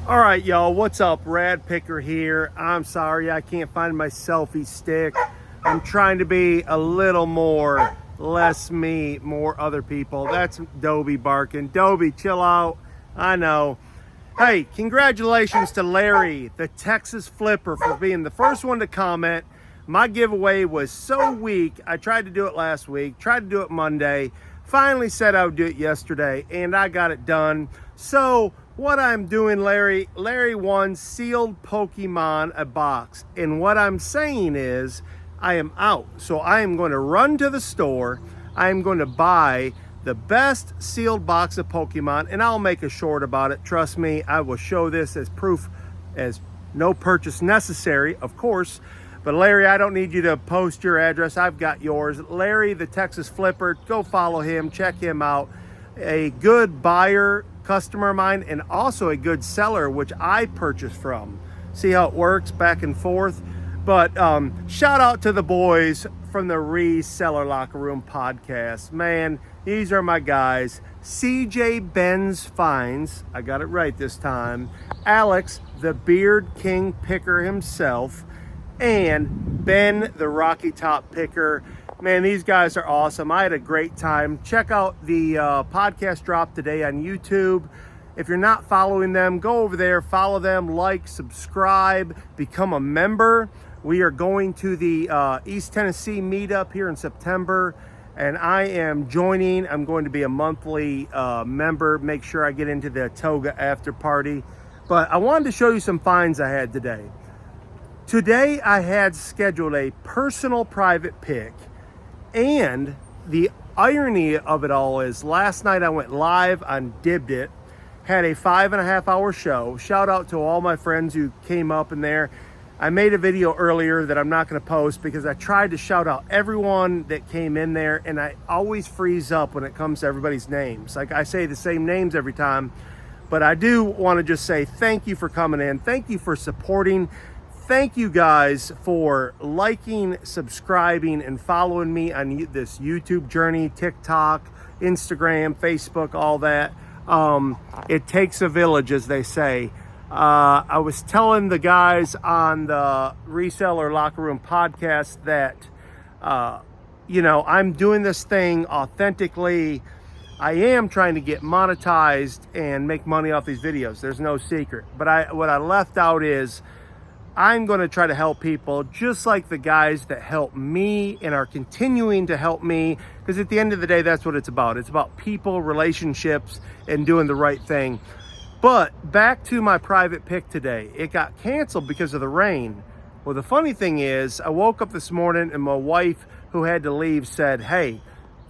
All right, y'all, what's up? Rad Picker here. I'm sorry I can't find my selfie stick. I'm trying to be a little more, less me, more other people. That's Dobie barking. Dobie, chill out. I know. Hey, congratulations to Larry, the Texas Flipper, for being the first one to comment. My giveaway was so weak. I tried to do it last week, tried to do it Monday, finally said I would do it yesterday, and I got it done. So what I'm doing, Larry won sealed Pokemon a box. And what I'm saying is I am out. So I am going to run to the store. I am going to buy the best sealed box of Pokemon, and I'll make a short about it. Trust me, I will show this as proof, as no purchase necessary, of course. But Larry, I don't need you to post your address. I've got yours. Larry, the Texas Flipper, go follow him, check him out. A good buyer, customer of mine, and also a good seller, which I purchased from. See how it works back and forth. But shout out to the boys from the Reseller Locker Room podcast. Man, these are my guys. CJ Benz Finds, I got it right this time. Alex, the Beard King Picker himself. And Ben, the Rocky Top Picker. Man, these guys are awesome. I had a great time. Check out the podcast drop today on YouTube. If you're not following them, go over there, follow them, like, subscribe, become a member. We are going to the East Tennessee meetup here in September, and I am joining. I'm going to be a monthly member, make sure I get into the toga after party. But I wanted to show you some finds I had today. Today I had scheduled a personal private pick. And the irony of it all is last night I went live on Dibbed It, had a 5.5 hour show. Shout out to all my friends who came up in there. I made a video earlier that I'm not going to post because I tried to shout out everyone that came in there, and I always freeze up when it comes to everybody's names. Like, I say the same names every time, but I do want to just say thank you for coming in. Thank you for supporting. Thank you guys for liking, subscribing, and following me on this YouTube journey, TikTok, Instagram, Facebook, all that. It takes a village, as they say. I was telling the guys on the Reseller Locker Room podcast that, I'm doing this thing authentically. I am trying to get monetized and make money off these videos. There's no secret. But what I left out is, I'm going to try to help people just like the guys that help me and are continuing to help me, because at the end of the day, that's what it's about. It's about people, relationships, and doing the right thing. But back to my private pick today. It got canceled because of the rain. Well, the funny thing is, I woke up this morning and my wife, who had to leave, said, hey,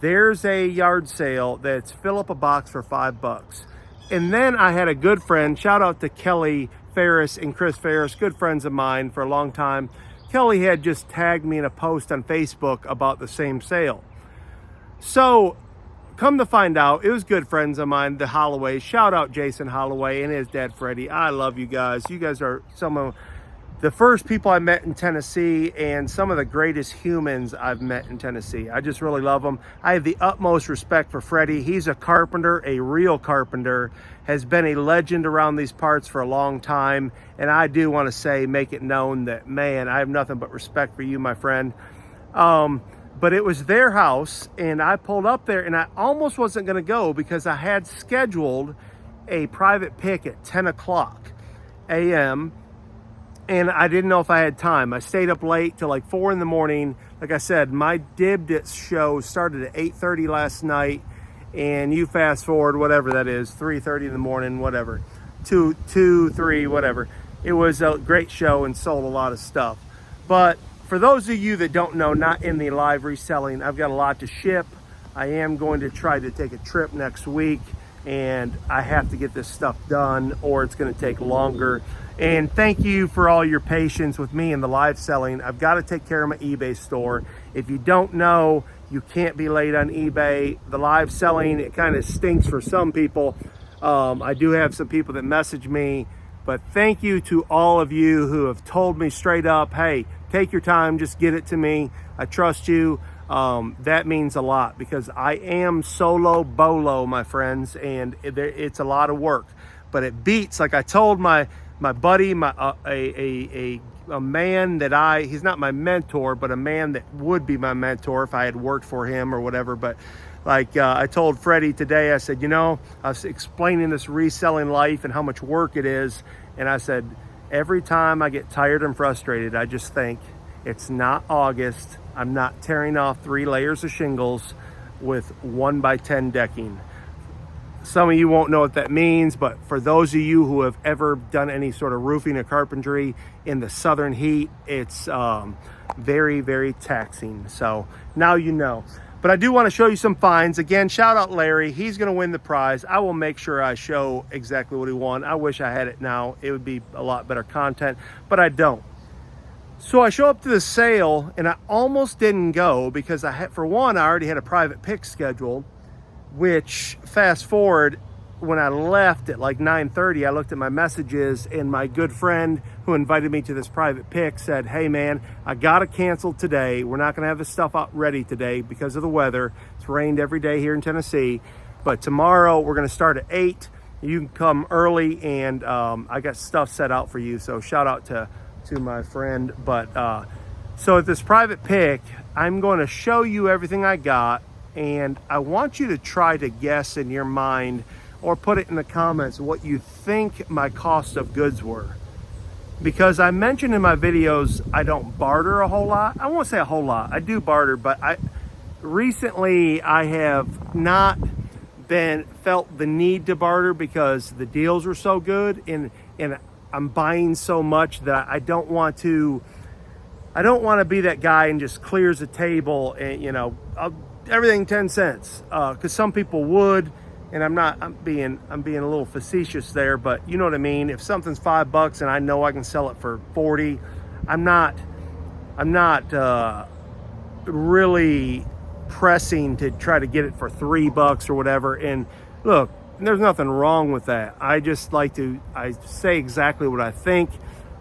there's a yard sale that's fill up a box for $5. And then I had a good friend, shout out to Kelly Ferris and Chris Ferris, good friends of mine for a long time. Kelly had just tagged me in a post on Facebook about the same sale. So come to find out, it was good friends of mine, the Holloways. Shout out Jason Holloway and his dad Freddie. I love you guys. You guys are some of the first people I met in Tennessee and some of the greatest humans I've met in Tennessee. I just really love them. I have the utmost respect for Freddie. He's a carpenter, a real carpenter, has been a legend around these parts for a long time. And I do want to say, make it known that, man, I have nothing but respect for you, my friend. But it was their house, and I pulled up there, and I almost wasn't going to go because I had scheduled a private pick at 10 o'clock a.m., and I didn't know if I had time. I stayed up late till like 4 in the morning. Like I said, my Dibbed It show started at 8:30 last night, and you fast forward, whatever that is, 3:30 in the morning, whatever, 2, 3, whatever. It was a great show and sold a lot of stuff. But for those of you that don't know, not in the live reselling, I've got a lot to ship. I am going to try to take a trip next week, and I have to get this stuff done or it's going to take longer. And thank you for all your patience with me in the live selling. I've got to take care of my eBay store. If you don't know, you can't be late on eBay. The live selling, it kind of stinks for some people. I do have some people that message me, but thank you to all of you who have told me straight up, hey, take your time, just get it to me. I trust you. That means a lot because I am solo bolo, my friends, and it's a lot of work. but it beats, like I told my buddy, a man that he's not my mentor, but a man that would be my mentor if I had worked for him or whatever. But like I told Freddie today, I said, I was explaining this reselling life and how much work it is. And I said, every time I get tired and frustrated, I just think, it's not August. I'm not tearing off 3 layers of shingles with 1x10 decking. Some of you won't know what that means, but for those of you who have ever done any sort of roofing or carpentry in the southern heat, it's very, very taxing. So now you know. But I do want to show you some finds. Again, shout out Larry. He's going to win the prize. I will make sure I show exactly what he won. I wish I had it now. It would be a lot better content, but I don't. So I show up to the sale, and I almost didn't go because for one, I already had a private pick scheduled, which fast forward, when I left at like 9:30, I looked at my messages, and my good friend who invited me to this private pick said, hey man, I gotta cancel today. We're not gonna have this stuff out ready today because of the weather. It's rained every day here in Tennessee, but tomorrow we're gonna start at 8. You can come early, and I got stuff set out for you. So shout out to my friend. But so at this private pick, I'm going to show you everything I got, and I want you to try to guess in your mind or put it in the comments what you think my cost of goods were. Because I mentioned in my videos I don't barter a whole lot. I won't say a whole lot. I do barter, but recently I have not felt the need to barter because the deals were so good, and I'm buying so much that I don't want to be that guy and just clears the table and everything 10 cents, because some people would, and I'm being a little facetious there, but you know what I mean. If something's $5 and I know I can sell it for 40, I'm not really pressing to try to get it for $3 or whatever. And look, there's nothing wrong with that. I just I say exactly what I think,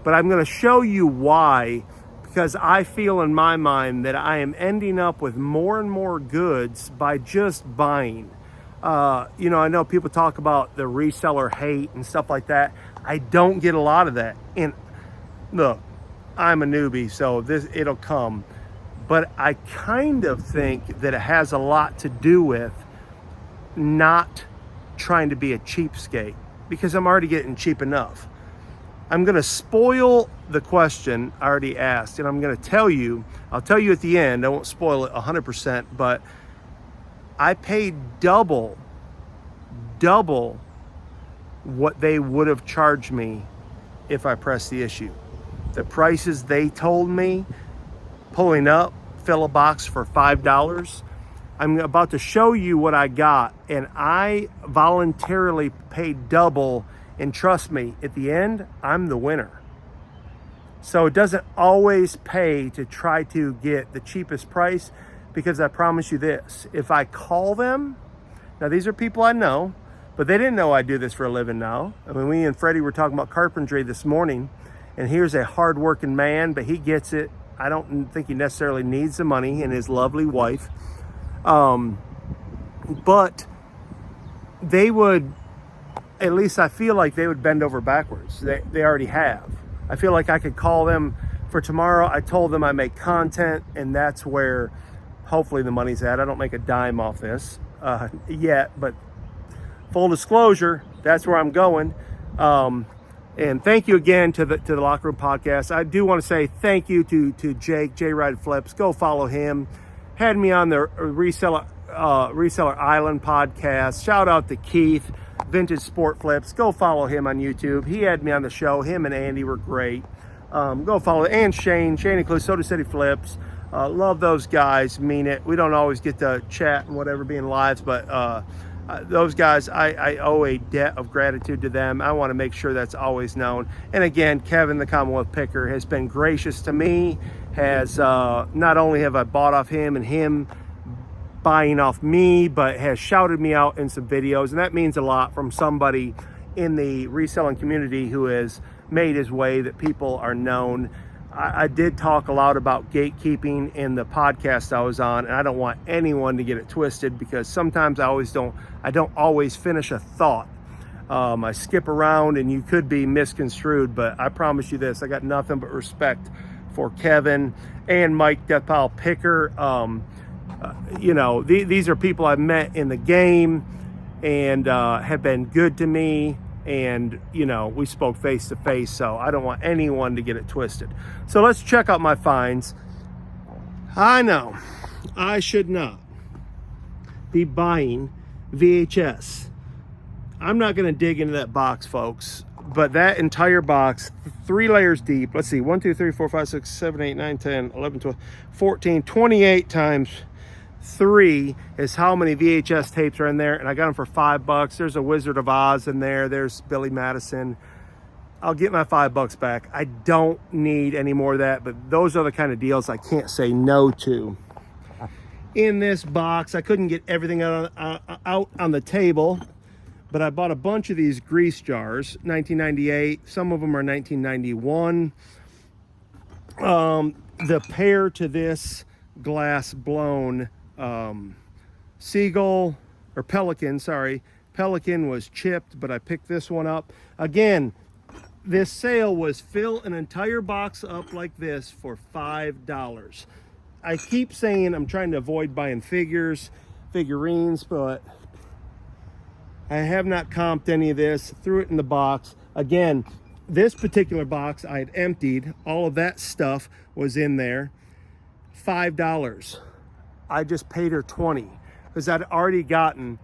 but I'm going to show you why, because I feel in my mind that I am ending up with more and more goods by just buying. I know people talk about the reseller hate and stuff like that. I don't get a lot of that. And look, I'm a newbie, so it'll come. But I kind of think that it has a lot to do with not trying to be a cheapskate, because I'm already getting cheap enough. I'm going to spoil the question I already asked, and I'm going to tell you, I'll tell you at the end, I won't spoil it 100%, but I paid double what they would have charged me if I pressed the issue. The prices they told me, pulling up, fill a box for $5. I'm about to show you what I got, and I voluntarily paid double, and trust me, at the end, I'm the winner. So it doesn't always pay to try to get the cheapest price, because I promise you this, if I call them, now these are people I know, but they didn't know I do this for a living now. I mean, me and Freddie were talking about carpentry this morning, and here's a hardworking man, but he gets it. I don't think he necessarily needs the money, and his lovely wife. But they would, at least I feel like they would bend over backwards. They already have. I feel like I could call them for tomorrow. I told them I make content, and that's where hopefully the money's at. I don't make a dime off this yet, but full disclosure, that's where I'm going. And thank you again to the Locker Room Podcast. I do want to say thank you to Jake, J Ride Flips. Go follow him. Had me on the Reseller Island podcast. Shout out to Keith, Vintage Sport Flips. Go follow him on YouTube. He had me on the show. Him and Andy were great. Go follow, and Shane includes Soda City Flips. Love those guys. Mean it. We don't always get to chat and whatever being lives, but those guys, I owe a debt of gratitude to them. I want to make sure that's always known. And again, Kevin, the Commonwealth Picker, has been gracious to me. Has not only have I bought off him and him buying off me, but has shouted me out in some videos. And that means a lot from somebody in the reselling community who has made his way, that people are known. I did talk a lot about gatekeeping in the podcast I was on, and I don't want anyone to get it twisted, because sometimes I don't always finish a thought. I skip around and you could be misconstrued, but I promise you this, I got nothing but respect for Kevin and Mike Deathpile Picker. You know, these are people I've met in the game and have been good to me. And, you know, we spoke face to face, so I don't want anyone to get it twisted. So let's check out my finds. I know I should not be buying VHS. I'm not going to dig into that box, folks, but that entire box, 3 layers deep. Let's see, 1, 2, 3, 4, 5, 6, 7, 8, 9, 10, 11, 12, 14, 28 times 3 is how many VHS tapes are in there, and I got them for $5. There's a Wizard of Oz in there. There's Billy Madison. I'll get my $5 back. I don't need any more of that, but those are the kind of deals I can't say no to. In this box, I couldn't get everything out on the table, but I bought a bunch of these grease jars, 1998. Some of them are 1991. The pair to this glass blown seagull or pelican, sorry, pelican was chipped, but I picked this one up. Again, this sale was fill an entire box up like this for $5. I keep saying I'm trying to avoid buying figurines, but I have not comped any of this. Threw it in the box. Again, this particular box I had emptied. All of that stuff was in there. $5. I just paid her $20 because I'd already gotten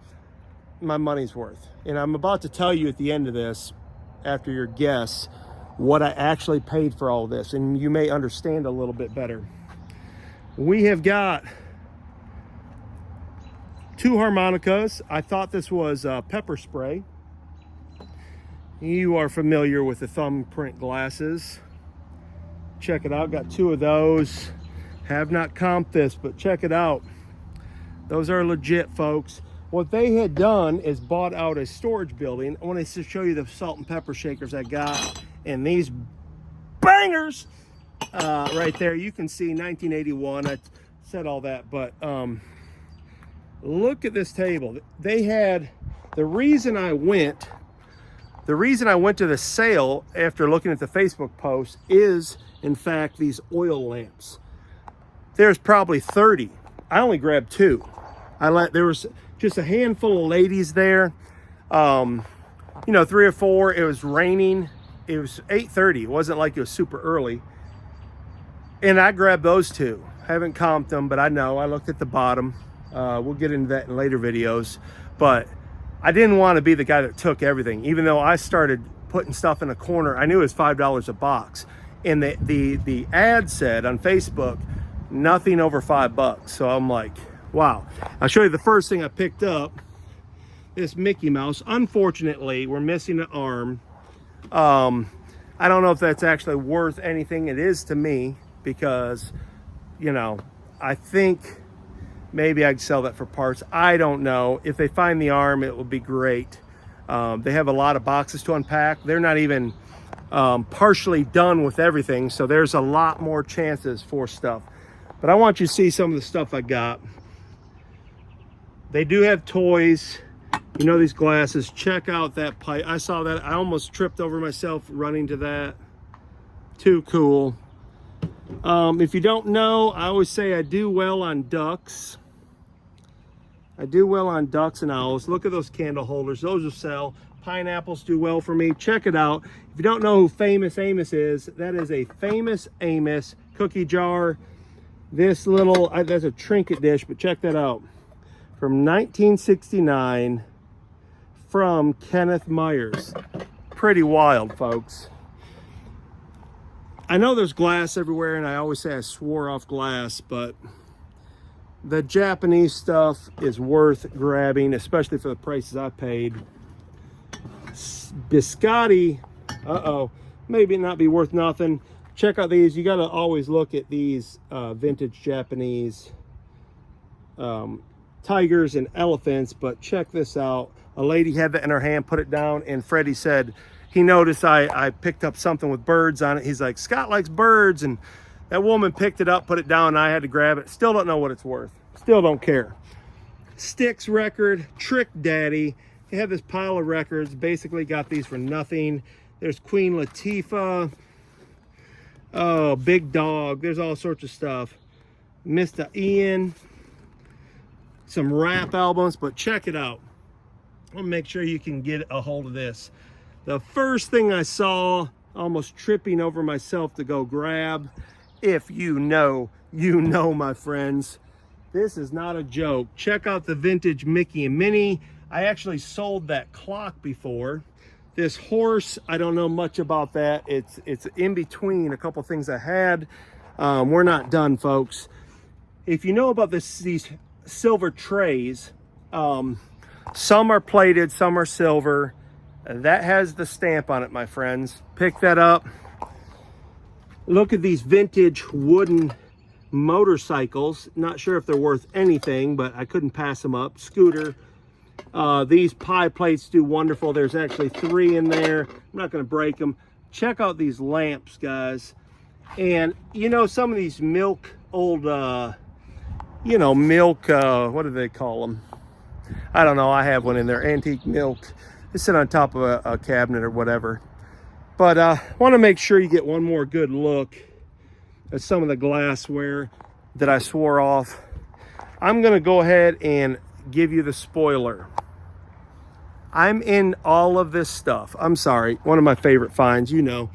my money's worth. And I'm about to tell you at the end of this, after your guess, what I actually paid for all of this, and you may understand a little bit better. We have got 2 harmonicas. I thought this was pepper spray. You are familiar with the thumbprint glasses. Check it out. Got 2 of those. Have not comped this, but check it out. Those are legit, folks. What they had done is bought out a storage building. I want to show you the salt and pepper shakers I got, and these bangers right there. You can see 1981. I said all that, but look at this table. They had the reason I went to the sale after looking at the Facebook post is, in fact, these oil lamps. There's probably 30. I only grabbed 2. There was just a handful of ladies there. You know, 3 or 4. It was raining. It was 8:30. It wasn't like it was super early. And I grabbed those 2. Haven't comped them, but I know. I looked at the bottom. We'll get into that in later videos. But I didn't want to be the guy that took everything. Even though I started putting stuff in a corner, I knew it was $5 a box. And the ad said on Facebook, nothing over $5. So I'm like, wow. I'll show you the first thing I picked up. This Mickey Mouse. Unfortunately, we're missing an arm. I don't know if that's actually worth anything. It is to me because, you know, I think maybe I'd sell that for parts. I don't know. If they find the arm, it will be great. They have a lot of boxes to unpack. They're not even partially done with everything, so there's a lot more chances for stuff. But I want you to see some of the stuff I got. They do have toys. You know, these glasses. Check out that pipe. I saw that. I almost tripped over myself running to that. Too cool. If you don't know, I always say I do well on ducks. I do well on ducks and owls. Look at those candle holders. Those will sell. Pineapples do well for me. Check it out. If you don't know who Famous Amos is, that is a Famous Amos cookie jar. This little, that's a trinket dish, but check that out. From 1969 from Kenneth Myers. Pretty wild, folks. I know there's glass everywhere, and I always say I swore off glass, but the Japanese stuff is worth grabbing, especially for the prices I paid. Biscotti, maybe not be worth nothing. Check out these. You got to always look at these vintage Japanese tigers and elephants, but check this out. A lady had that in her hand, put it down, and Freddie said he noticed I picked up something with birds on it. He's like, Scott likes birds, and that woman picked it up, put it down, and I had to grab it. Still don't know what it's worth. Still don't care. Styx record, Trick Daddy, they have this pile of records. Basically got these for nothing. There's Queen Latifah. Oh, Big Dog. There's all sorts of stuff. Mr. Ian. Some rap albums, but check it out. I'll make sure you can get a hold of this. The first thing I saw, almost tripping over myself to go grab. If you know, my friends. This is not a joke. Check out the vintage Mickey and Minnie. I actually sold that clock before. This horse, I don't know much about that. It's in between a couple things I had. We're not done, folks. If you know about these silver trays, some are plated, some are silver. That has the stamp on it, my friends. Pick that up. Look at these vintage wooden motorcycles. Not sure if they're worth anything, but I couldn't pass them up. Scooter. These pie plates do wonderful. There's actually 3 in there. I'm not going to break them. Check out these lamps, guys. And you know, some of these old milk, what do they call them? I don't know. I have one in there, antique milk. They sit on top of a cabinet or whatever. But I want to make sure you get one more good look at some of the glassware that I swore off. I'm going to go ahead and give you the spoiler. I'm in all of this stuff. I'm sorry. One of my favorite finds, you know.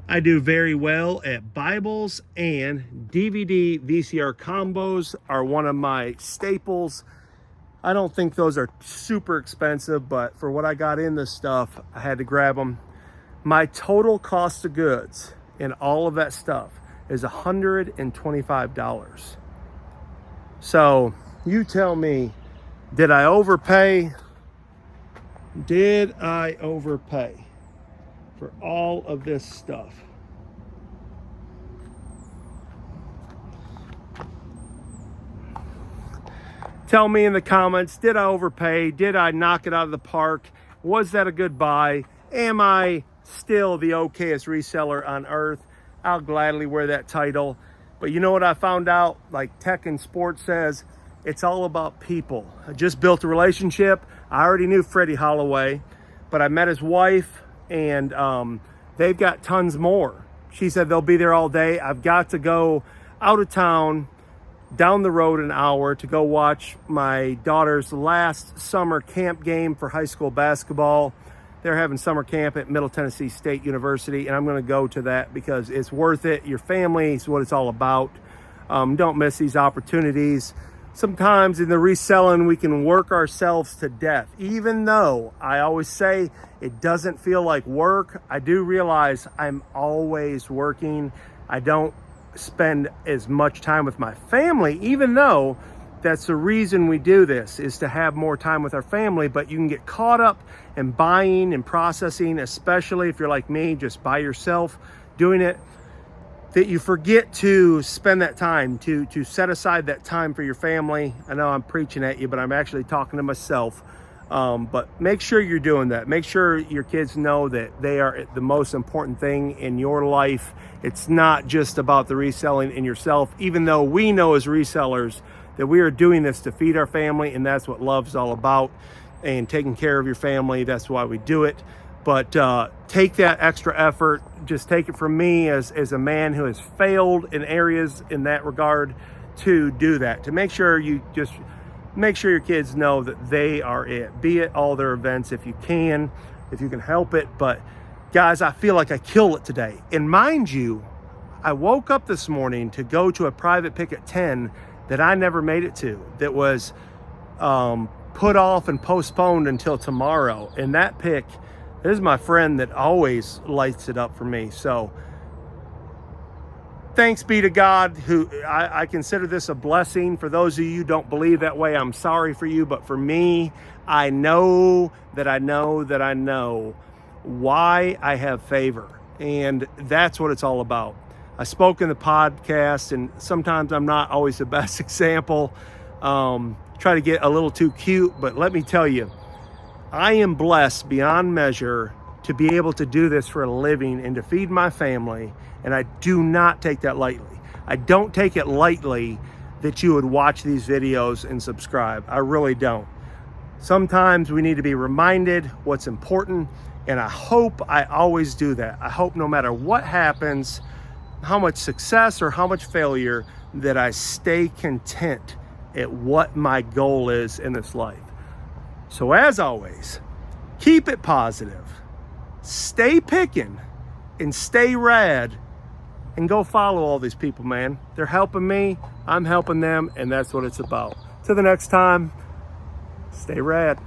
I do very well at Bibles, and DVD VCR combos are one of my staples. I don't think those are super expensive, but for what I got in this stuff, I had to grab them. My total cost of goods in all of that stuff is $125. So you tell me, did I overpay? Did I overpay for all of this stuff? Tell me in the comments, did I overpay? Did I knock it out of the park? Was that a good buy? Am I still the okayest reseller on earth? I'll gladly wear that title. But you know what I found out? Like Tech and Sports says, it's all about people. I just built a relationship. I already knew Freddie Holloway, but I met his wife, and they've got tons more. She said they'll be there all day. I've got to go out of town, down the road an hour, to go watch my daughter's last summer camp game for high school basketball. They're having summer camp at Middle Tennessee State University, and I'm going to go to that because it's worth it. Your family is what it's all about. Don't miss these opportunities. Sometimes in the reselling, we can work ourselves to death. Even though I always say it doesn't feel like work, I do realize I'm always working. I don't spend as much time with my family, even though that's the reason we do this, is to have more time with our family. But you can get caught up in buying and processing, especially if you're like me, just by yourself doing it, that you forget to spend that time, to set aside that time for your family. I know I'm preaching at you, but I'm actually talking to myself. But make sure you're doing that. Make sure your kids know that they are the most important thing in your life. It's not just about the reselling in yourself, even though we know as resellers that we are doing this to feed our family, and that's what love's all about, and taking care of your family. That's why we do it. But take that extra effort. Just take it from me as a man who has failed in areas in that regard, to do that, to make sure you just make sure your kids know that they are it. Be at all their events if you can help it. But guys, I feel like I killed it today. And mind you, I woke up this morning to go to a private pick at 10 that I never made it to, that was put off and postponed until tomorrow. And that pick, this is my friend that always lights it up for me. So thanks be to God, who I consider this a blessing. For those of you who don't believe that way, I'm sorry for you. But for me, I know that I know why I have favor. And that's what it's all about. I spoke in the podcast, and sometimes I'm not always the best example. Try to get a little too cute, but let me tell you, I am blessed beyond measure to be able to do this for a living and to feed my family. And I do not take that lightly. I don't take it lightly that you would watch these videos and subscribe. I really don't. Sometimes we need to be reminded what's important, and I hope I always do that. I hope no matter what happens, how much success or how much failure, that I stay content at what my goal is in this life. So as always, keep it positive, stay picking, and stay rad, and go follow all these people, man. They're helping me, I'm helping them, and that's what it's about. Till the next time, stay rad.